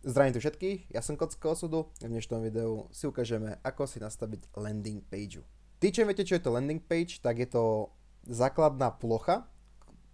Zdravím tu všetkých, ja som Kocka Osudu a v dnešnom videu si ukážeme, ako si nastaviť landing page. Tí, čo viete, čo je to landing page, tak je to základná plocha,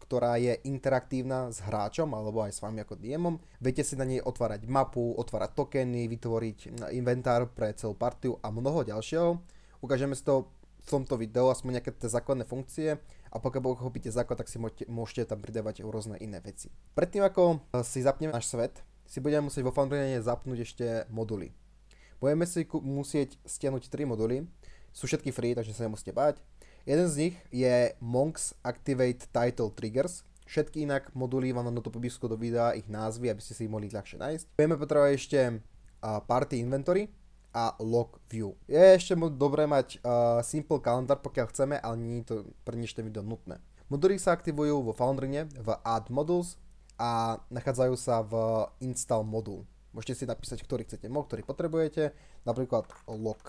ktorá je interaktívna s hráčom alebo aj s vami ako DMom. Viete si na nej otvárať mapu, otvárať tokeny, vytvoriť inventár pre celú partiu a mnoho ďalšieho. Ukážeme si to v tomto videu, aspoň nejaké tie základné funkcie, a pokiaľ pochopíte základ, tak si môžete tam pridávať rôzne iné veci. Predtým ako si zapneme náš svet, si budeme musieť vo Foundry zapnúť ešte moduly. Budeme si musieť stiahnuť 3 moduly, sú všetky free, takže sa nemusíte báť. Jeden z nich je Monks Activate Title Triggers, všetky inak moduly vám dám do popisku do videa, ich názvy, aby ste si ich mohli ľahšie nájsť. Budeme potrebovať ešte Party Inventory a Log View. Je ešte dobré mať Simple Calendar, pokiaľ chceme, ale nie je to pre dnešné video nutné. Moduly sa aktivujú vo Foundry v Add Modules a nachádzajú sa v Install Module. Môžete si napísať, ktorý chcete mod, ktorý potrebujete, napríklad Log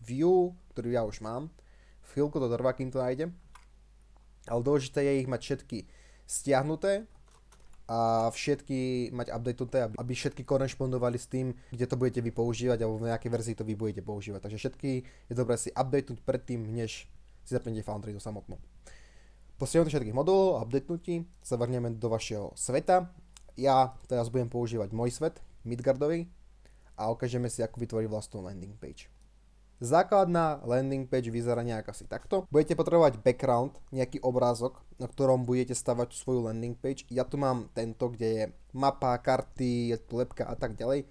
View, ktorý ja už mám. V chvíľku to trvá, kým to nájdem. Ale dôležité je ich mať všetky stiahnuté a všetky mať updatenuté, aby všetky korešpondovali s tým, kde to budete vy používať, alebo v nejakej verzii to vy budete používať. Takže všetky je dobré si updatenúť predtým, než si zapnete Foundry do samotnú. Po stiahnutí všetkých modulov a updatenutí sa vrhneme do vašeho sveta. Ja teraz budem používať môj svet, Midgardový, a ukážeme si, ako vytvoriť vlastnú landing page. Základná landing page vyzerá nejak asi takto. Budete potrebovať background, nejaký obrázok, na ktorom budete stavať svoju landing page. Ja tu mám tento, kde je mapa, karty, je tu lepka a tak ďalej.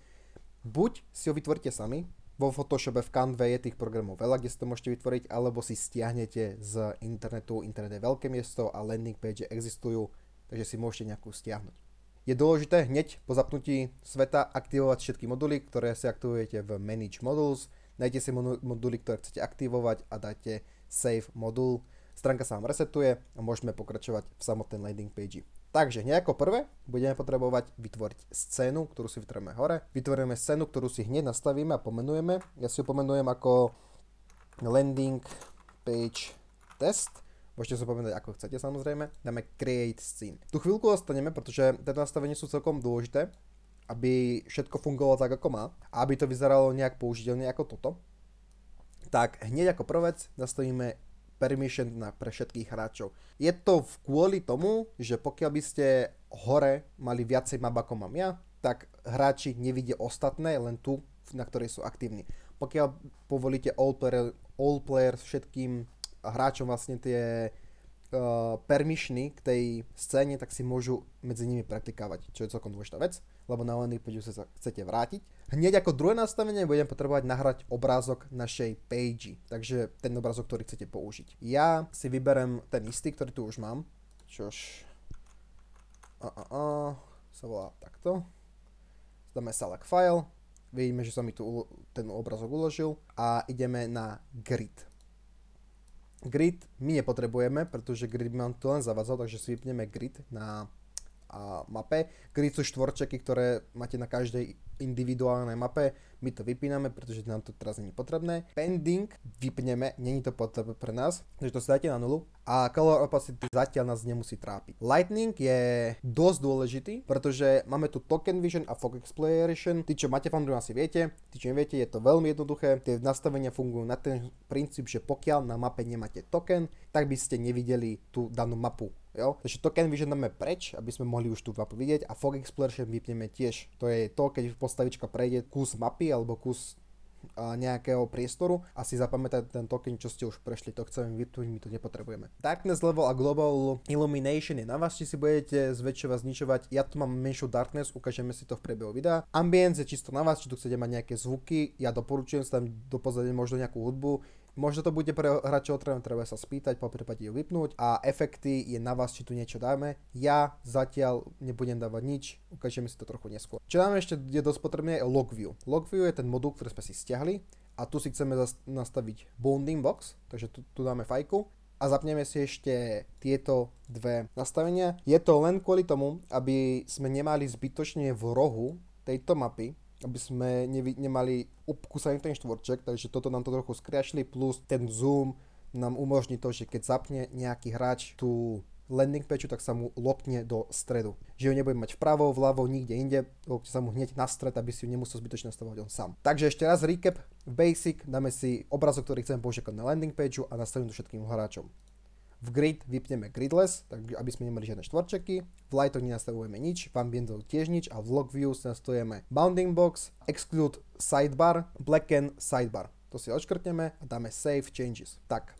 Buď si ho vytvoríte sami, vo Photoshope, v Canve je tých programov veľa, kde si to môžete vytvoriť, alebo si stiahnete z internetu. Internet je veľké miesto a landing page existujú, takže si môžete nejakú stiahnuť. Je dôležité hneď po zapnutí sveta aktivovať všetky moduly, ktoré si aktivujete v Manage Modules. Dajte si moduly, ktoré chcete aktivovať a dajte Save modul. Stránka sa vám resetuje a môžeme pokračovať v samotnej landing page. Takže hneď ako prvé budeme potrebovať vytvoriť scénu, ktorú si vytvoríme hore. Vytvoríme scénu, ktorú si hneď nastavíme a pomenujeme. Ja si ju pomenujem ako landing page test. Môžete sa pomenovať ako chcete, samozrejme. Dáme create scene. Tu chvíľku ostaneme, pretože tieto nastavenia sú celkom dôležité, aby všetko fungovalo tak, ako má, a aby to vyzeralo nejak použiteľne ako toto. Tak hneď ako prvý nastavíme permission pre všetkých hráčov. Je to kvôli tomu, že pokiaľ by ste hore mali viacej map ako mám ja, tak hráči nevidia ostatné, len tu, na ktorej sú aktívni. Pokiaľ povolíte all players všetkým hráčom vlastne tie permissiony k tej scéne, tak si môžu medzi nimi praktikávať, čo je celkom dôležitá vec, lebo na landing page sa chcete vrátiť. Hneď ako druhé nastavenie budem potrebovať nahrať obrázok našej page, takže ten obrázok, ktorý chcete použiť. Ja si vyberem ten istý, ktorý tu už mám, čož sa volá takto. Dáme select file, vidíme, že sa mi tu ten obrázok uložil a ideme na grid. Grid my nepotrebujeme, pretože grid mám tu len zavadzal, takže si vypneme grid na mape. Grid sú štvorčeky, ktoré máte na každej individuálnej mape. My to vypíname, pretože nám to teraz nie je potrebné. Pending vypneme, není to potrebné pre nás, takže to si dáte na nulu. A color opacity zatiaľ nás nemusí trápiť. Lightning je dosť dôležitý, pretože máme tu token vision a fog exploration. Tí, čo máte Foundry, asi viete. Tí, čo neviete, je to veľmi jednoduché. Tie nastavenia fungujú na ten princíp, že pokiaľ na mape nemáte token, tak by ste nevideli tú danú mapu. Jo? Takže token vision dáme preč, aby sme mohli už tú mapu vidieť, a fog exploration vypneme tiež. To je to, keď postavička prejde kus mapy alebo kus nejakého priestoru a si zapamätať ten token, čo ste už prešli. To chceme vypnúť, my to nepotrebujeme. Darkness level a global illumination je na vás, či si budete zväčšovať, znižovať. Ja tu mám menšiu darkness, ukážeme si to v priebehu videa. Ambience je čisto na vás, či tu chcete mať nejaké zvuky. Ja doporučujem sa tam do pozadia možno nejakú hudbu. Možno to bude pre hráčov treba sa spýtať, po prípade ju vypnúť, a efekty je na vás, či tu niečo dáme. Ja zatiaľ nebudem dávať nič, ukážeme si to trochu neskôr. Čo nám ešte je dosť potrebné, je log view. Log view je ten modul, ktorý sme si stiahli, a tu si chceme nastaviť bounding box, takže tu dáme fajku a zapneme si ešte tieto dve nastavenia. Je to len kvôli tomu, aby sme nemali zbytočne v rohu tejto mapy, aby sme nemali upkúsaný ten štvorček, takže toto nám to trochu skrášli, plus ten zoom nám umožní to, že keď zapne nejaký hráč tú landing page, tak sa mu lokne do stredu. že ju nebudem mať vpravo, vľavo, nikde inde, dovolte sa mu hneď na stred, aby si ju nemusel zbytočne nastavovať on sám. Takže ešte raz recap, v Basic dáme si obrazok, ktorý chceme použiť na landing pageu a nastavím to všetkým hráčom. V Grid vypneme Gridless, tak aby sme nemali žiadne štvorčeky, v Lightoch nenastavujeme nič, v Ambientu tiež nič a v Log View nastavujeme Bounding Box, Exclude Sidebar, Blacken Sidebar. To si odškrtneme a dáme Save Changes. Tak,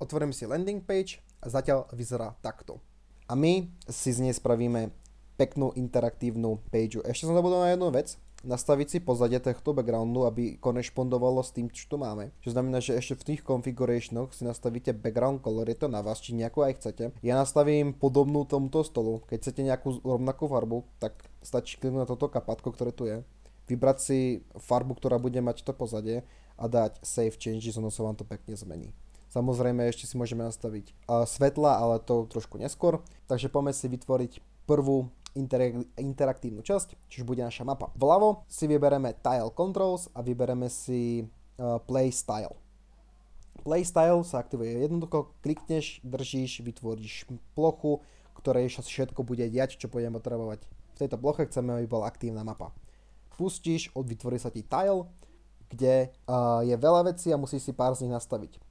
otvoríme si landing page a zatiaľ vyzerá takto. A my si z nej spravíme peknú interaktívnu pageu. Ešte som zabudol na jednu vec, nastaviť si pozadie tohto backgroundu, aby korešpondovalo s tým, čo tu máme. Čo znamená, že ešte v tých configurationoch si nastavíte background color, je to na vás, či nejakú aj chcete. Ja nastavím podobnú tomuto stolu. Keď chcete nejakú rovnakú farbu, tak stačí kliknúť na toto kapátko, ktoré tu je. Vybrať si farbu, ktorá bude mať to pozadie a dať Save Changes, ono sa vám to pekne zmení. Samozrejme ešte si môžeme nastaviť svetla, ale to trošku neskôr. Takže poďme si vytvoriť prvú interaktívnu časť, čiže bude naša mapa. Vľavo si vybereme Tile Controls a vybereme si Play Style. Play Style sa aktivuje jednoducho, klikneš, držíš, vytvoríš plochu, ktorej sa všetko bude diať, čo budeme potrebovať. V tejto ploche chceme, aby bola aktívna mapa. Pustíš, vytvorí sa ti tile, kde je veľa vecí a musíš si pár z nich nastaviť.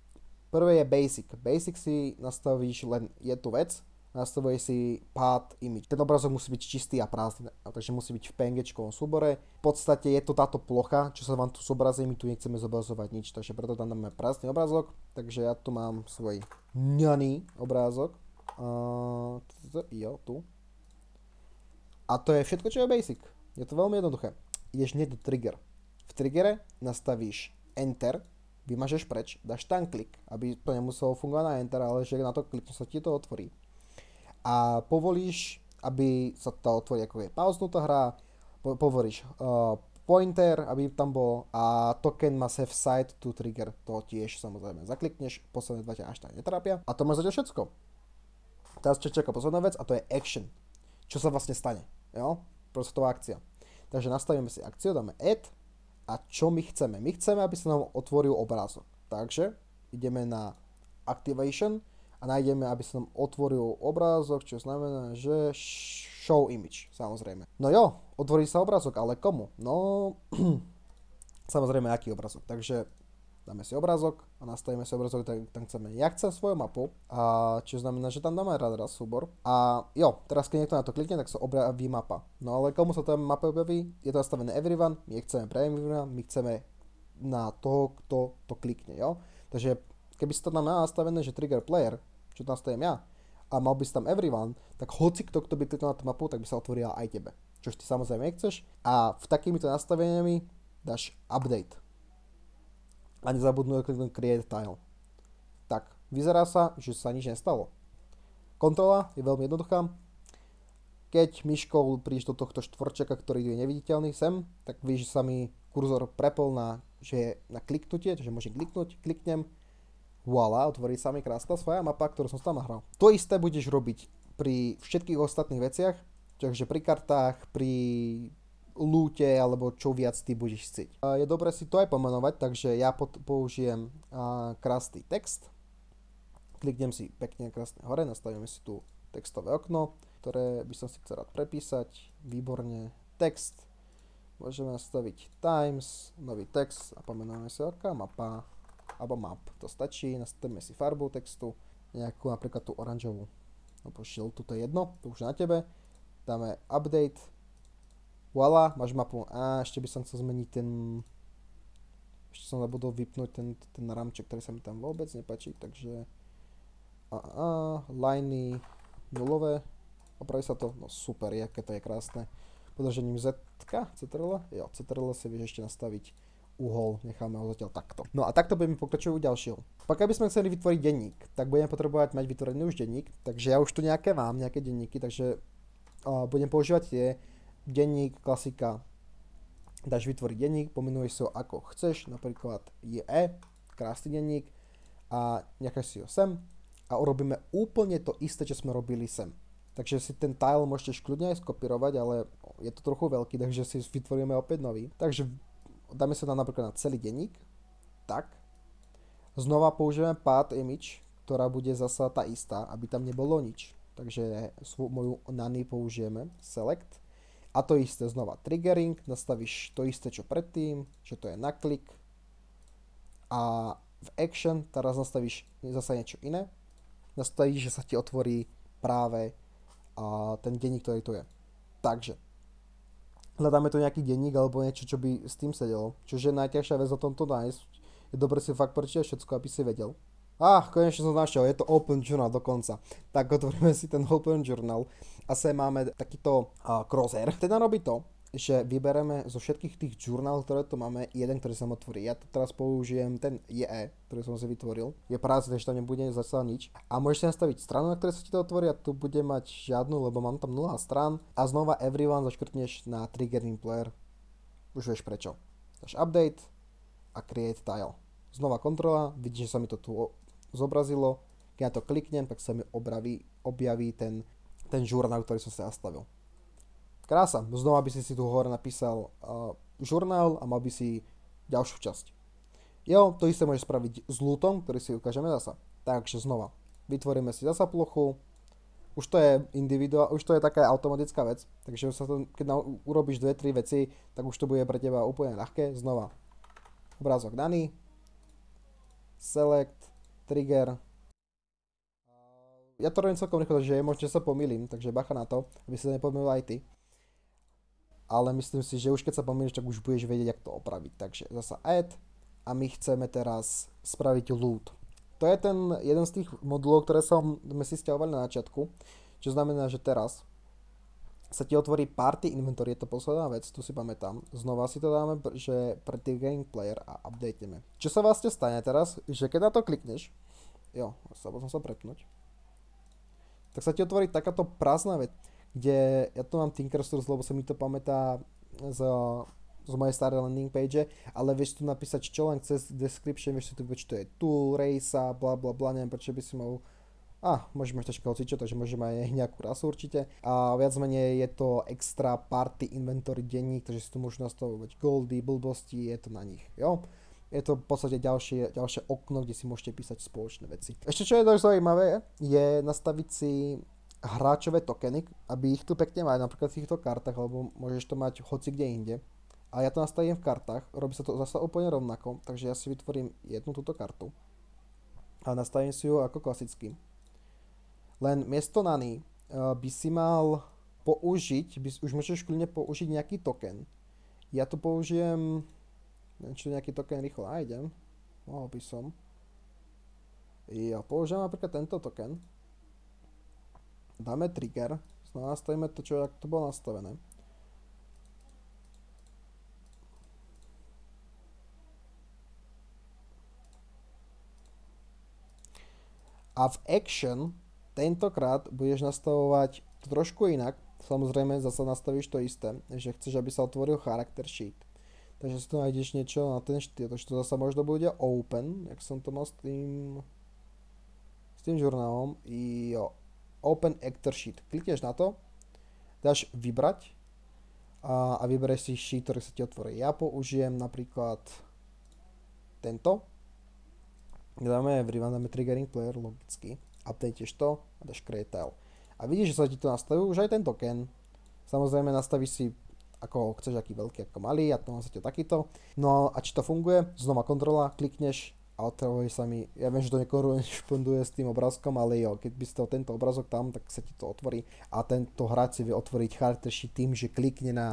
Prvé je Basic. Basic si nastavíš len jednu vec, nastavuje si path image. Ten obrazok musí byť čistý a prázdny, takže musí byť v PNG-čkovom súbore. V podstate je to táto plocha, čo sa vám tu zobrazí, my tu nechceme zobrazovať nič, takže preto tam dáme prázdny obrazok. Takže ja tu mám svoj ňaný obrázok. Tu. A to je všetko, čo je Basic. Je to veľmi jednoduché. Ideš hneď do Trigger. V Triggere nastavíš Enter, vymažeš preč, dáš tam klik, aby to nemuselo fungovať na Enter, ale že na to klikneš, sa ti to otvorí. A povolíš, aby sa to otvorí, ako je pauznutá hra, povolíš pointer, aby tam bol a token má save side to trigger, to tiež samozrejme zaklikneš, posledné dva ťa až tak netrápia a to máš zatiaľ všetko. Teraz čaká posledná vec a to je action, čo sa vlastne stane, jo? Prostová akcia. Takže nastavíme si akciu, dáme add a čo my chceme? My chceme, aby sa nám otvoril obrázok, takže ideme na activation a nájdeme, aby sa nám otvoril obrázok, čo znamená, že show image, samozrejme. No jo, otvorí sa obrázok, ale komu? No, samozrejme, aký obrázok. Takže dáme si obrázok a nastavíme si obrázok, tam chceme. Ja chcem svoju mapu, a čo znamená, že tam dáme raz súbor. A jo, teraz keď niekto na to klikne, tak sa objaví mapa. No ale komu sa tá mapa objaví? Je to nastavené everyone, my chceme pre everyone, my chceme na toho, kto to klikne, jo. Takže keby si to tam nastavené, že trigger player, čo tam stavím ja, a mal by si tam everyone, tak hoci kto by kliknul na tú mapu, tak by sa otvorila aj tebe. Čo ty samozrejme nechceš. A v takýmito nastaveniami dáš update. A nezabudnú kliknúť create tile. Tak, vyzerá sa, že sa nič nestalo. Kontrola je veľmi jednoduchá. Keď myškou prídeš do tohto štvorčeka, ktorý je neviditeľný sem, tak vidíš, že sa mi kurzor prepol na kliknutie, takže môžem kliknúť, kliknem. Voilà, otvorí sa mi krásna svoja mapa, ktorú som tam nahral. To isté budeš robiť pri všetkých ostatných veciach, takže pri kartách, pri lúte, alebo čo viac ty budeš chcieť. Je dobré si to aj pomenovať, takže ja použijem krásny text. Kliknem si pekne krásne hore, nastavíme si tu textové okno, ktoré by som si chcel rád prepísať. Výborne, text. Môžeme nastaviť times, nový text a pomenujeme si aká mapa. Alebo map, to stačí, nastavíme si farbu textu, nejakú napríklad tú oranžovú, alebo žltú, to je jedno, to už na tebe, dáme update, voilà, máš mapu, a ešte by som chcel zmeniť ešte som zabudol vypnúť ten ramček, ktorý sa mi tam vôbec nepáči, takže liney nulové, opraví sa to, no super, aké to je krásne, podržením Ctrl, jo, Ctrl si vieš ešte nastaviť uhol, necháme ho zatiaľ takto. No a takto budeme pokračovať u ďalšieho. Pokiaľ by sme chceli vytvoriť denník, tak budeme potrebovať mať vytvorený už denník, takže ja už tu nejaké mám, nejaké denníky, takže budem používať tie denník, klasika, dáš vytvoriť denník, pomenuješ si ho ako chceš, napríklad krásny denník a necháš si ho sem a urobíme úplne to isté, čo sme robili sem. Takže si ten tile môžete kľudne aj skopírovať, ale je to trochu veľký, takže si vytvoríme opäť nový. Takže dáme sa tam napríklad na celý denník. Tak. Znova použijeme path image, ktorá bude zasa tá istá, aby tam nebolo nič. takže moju nany použijeme select. A to isté znova triggering, nastavíš to isté čo predtým, že to je na klik. A v action teraz nastavíš zase niečo iné. Nastavíš, že sa ti otvorí práve ten denník, ktorý tu je. Takže hľadáme tu nejaký denník alebo niečo, čo by s tým sedelo. Čože najťažšia vec o tomto nájsť. Je dobre si fakt prečítať všetko, aby si vedel. Konečne som našiel, je to Open Journal dokonca. Tak otvoríme si ten Open Journal a sem máme takýto crosshair. Teda robí to, že vybereme zo všetkých tých journál, ktoré tu máme, jeden, ktorý sa otvorí. Ja tu teraz použijem ten JE, ktorý som si vytvoril. Je prázdny, že tam nebude zatiaľ nič. A môžeš si nastaviť stranu, na ktorej sa ti to otvorí, a tu bude mať žiadnu, lebo mám tam 0 strán. A znova everyone zaškrtneš na triggering player. Už vieš prečo. Dáš update a create tile. Znova kontrola, vidíš, že sa mi to tu zobrazilo. Keď na to kliknem, tak sa mi objaví ten žurnál, ktorý som sa nastavil. Krása. Znova by si tu hore napísal žurnál a mal by si ďalšiu časť. Jo, to isté môžeš spraviť s lootom, ktorý si ukážeme zasa. Takže znova. Vytvoríme si zasa plochu. Už to je už to je taká automatická vec. Takže keď urobíš 2-3 veci, tak už to bude pre teba úplne ľahké. Znova. Obrázok daný. Select. Trigger. Ja to robím celkom rýchlo, že možno sa pomýlim, takže bacha na to, aby sa nepomýlil aj ty. Ale myslím si, že už keď sa pomýliš, tak už budeš vedieť, jak to opraviť. Takže zasa add a my chceme teraz spraviť loot. To je ten jeden z tých modulov, ktoré sme si stiahovali na začiatku, čo znamená, že teraz sa ti otvorí party inventory, je to posledná vec, tu si pamätám. Znova si to dáme, že pre triggering player a updateme. Čo sa vlastne stane teraz, že keď na to klikneš, som sa prepnúť, tak sa ti otvorí takáto prázdna vec, kde ja tu mám Tinkersource, lebo sa mi to pamätá z mojej staré landing page, ale vieš tu napísať čo len cez description, vieš si tu čo to je tool, race, bla bla bla, neviem prečo by si mal. Môžeme mať troška hocičo, takže môžeme aj nejakú rasu určite. A viac menej je to extra party inventory denník, takže si tu môžu nastavovať goldy, blbosti, je to na nich, jo. Je to v podstate ďalšie okno, kde si môžete písať spoločné veci. Ešte čo je dosť zaujímavé, je nastaviť si hráčové tokeny, aby ich tu pekne mať, napríklad v týchto kartách, alebo môžeš to mať hoci kde inde. A ja to nastavím v kartách, robí sa to zase úplne rovnako, takže ja si vytvorím jednu túto kartu a nastavím si ju ako klasicky. Len miesto nany by si mal použiť, už môžeš kľudne použiť nejaký token. Ja tu použijem, neviem, či nejaký token rýchlo nájdem, mohol by som. Ja použijem napríklad tento token. Dáme trigger, znova nastavíme to, čo to bolo nastavené. A v action tentokrát budeš nastavovať trošku inak. Samozrejme zase nastavíš to isté, že chceš, aby sa otvoril character sheet. Takže si tu nájdeš niečo na ten štýl, takže to zase možno bude open, jak som to mal s tým žurnálom. Open actor sheet. Klikneš na to, dáš vybrať a vyberieš si sheet, ktorý sa ti otvorí. Ja použijem napríklad tento. Dáme triggering player logicky. Updateš to a dáš create tile. A vidíš, že sa ti to nastaví už aj ten token. Samozrejme nastavíš si ako chceš, aký veľký, ako malý, a to mám sa ti takýto. No a či to funguje, znova kontrola, klikneš a otvoruje sa mi, ja viem, že to nekorešponduje s tým obrázkom, ale jo, keď by si to tento obrázok tam, tak sa ti to otvorí a tento hráč si vie otvoriť character sheet tým, že klikne na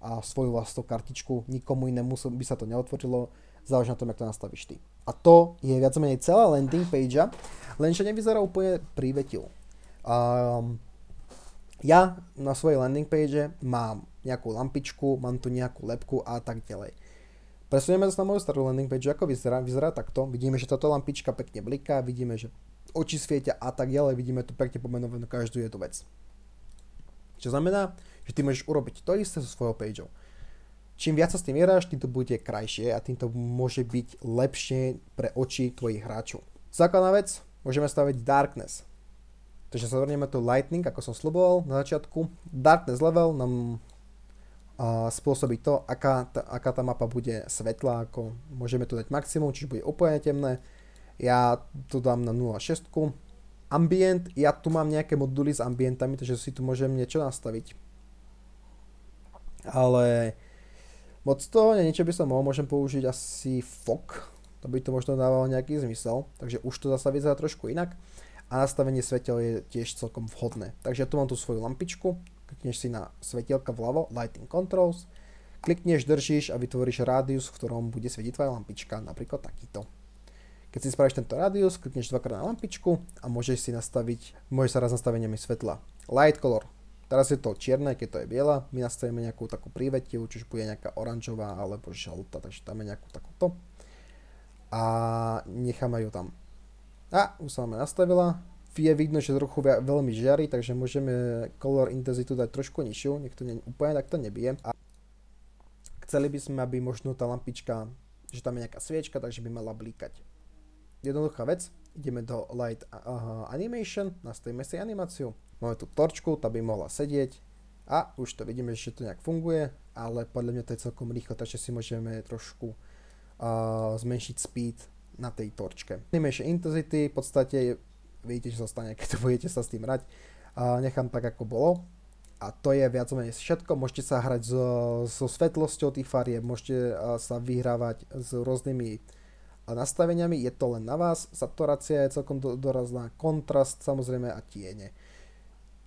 svoju vlastnú kartičku, nikomu inému by sa to neotvorilo, záleží na tom, jak to nastavíš ty. A to je viac menej celá landing page, lenže nevyzerá úplne prívetivo. Ja na svojej landing page mám nejakú lampičku, mám tu nejakú lepku a tak ďalej. Presunieme sa na moju starú landing page, ako vyzerá. Vyzerá takto. Vidíme, že táto lampička pekne bliká, vidíme, že oči svietia a tak ďalej. Vidíme tu pekne pomenovanú každú jednu vec. Čo znamená, že ty môžeš urobiť to isté so svojou pageou. Čím viac sa s tým hráš, tým to bude krajšie a tým to môže byť lepšie pre oči tvojich hráčov. Základná vec, môžeme staviť darkness. Takže sa vrneme tu lightning, ako som sľuboval na začiatku. Darkness level nám spôsobí to, aká tá mapa bude svetlá, ako môžeme tu dať maximum, čiže bude úplne temné. Ja tu dám na 0,6 Ambient, ja tu mám nejaké moduly s ambientami, takže si tu môžem niečo nastaviť. Ale moc toho, niečo by som môžem použiť asi fog, to by to možno dávalo nejaký zmysel, takže už to zasa vyzerá trošku inak. A nastavenie svetiel je tiež celkom vhodné. Takže tu mám tú svoju lampičku, klikneš si na svetielka vľavo, Lighting Controls, klikneš, držíš a vytvoríš rádius, v ktorom bude svietiť tvoja lampička, napríklad takýto. Keď si spravíš tento rádius, klikneš dvakrát na lampičku a môžeš sa raz nastaveniami svetla. Light color. Teraz je to čierne, keď to je biela, my nastavíme nejakú takú prívetivú, čiže bude nejaká oranžová alebo žltá, takže dáme nejakú takúto. A necháme ju tam. A už sa máme nastavila. Je vidno, že trochu veľmi žiari, takže môžeme color intenzitu dať trošku nižšiu, nech to úplne takto nebije. A chceli by sme, aby možno tá lampička, že tam je nejaká sviečka, takže by mala blíkať. Jednoduchá vec, ideme do Light Animation, nastavíme si animáciu. Máme tu torčku, tá by mohla sedieť a už to vidíme, že to nejak funguje, ale podľa mňa to je celkom rýchlo, takže si môžeme trošku zmenšiť speed na tej torčke. Animation Intensity, v podstate vidíte, čo sa stane, keď budete sa s tým hrať. Nechám tak, ako bolo. A to je viac menej všetko. Môžete sa hrať so svetlosťou tých farieb, môžete sa vyhrávať s rôznymi nastaveniami, je to len na vás. Saturácia je celkom dorazná, kontrast samozrejme a tiene.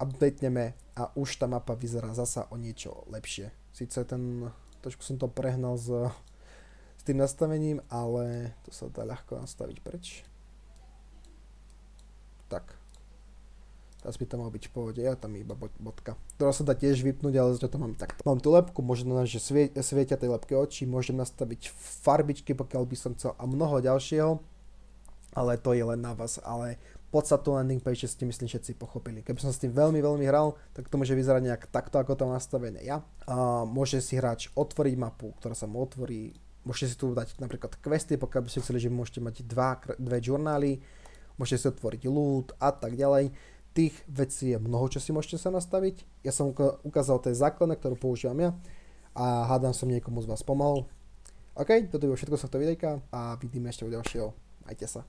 Updateneme a už tá mapa vyzerá zasa o niečo lepšie. Sice trošku som to prehnal s tým nastavením, ale to sa dá ľahko nastaviť preč. Tak. Teraz by to malo byť v pohode, ja tam iba bodka. Ktorá sa dá tiež vypnúť, ale zatiaľ to mám takto. Mám tu lepku, môžem že svietia tej lepke oči, môžem nastaviť farbičky, pokiaľ by som chcel a mnoho ďalšieho, ale to je len na vás, ale podstatu landing page ste myslím všetci pochopili. Keby som s tým veľmi hral, tak to môže vyzerať nejak takto, ako to mám nastavené ja. Môže si hráč otvoriť mapu, ktorá sa mu otvorí, môžete si tu dať napríklad questy, pokiaľ by ste chceli, že môžete mať dve journály, môžete si otvoriť loot a tak ďalej. Tých vecí je mnoho, čo si môžete sa nastaviť. Ja som ukázal tie základné, ktoré používam ja a hádam som niekomu z vás pomohol. OK, toto je všetko z tohto videjka a vidíme ešte u ďalšieho. Majte sa.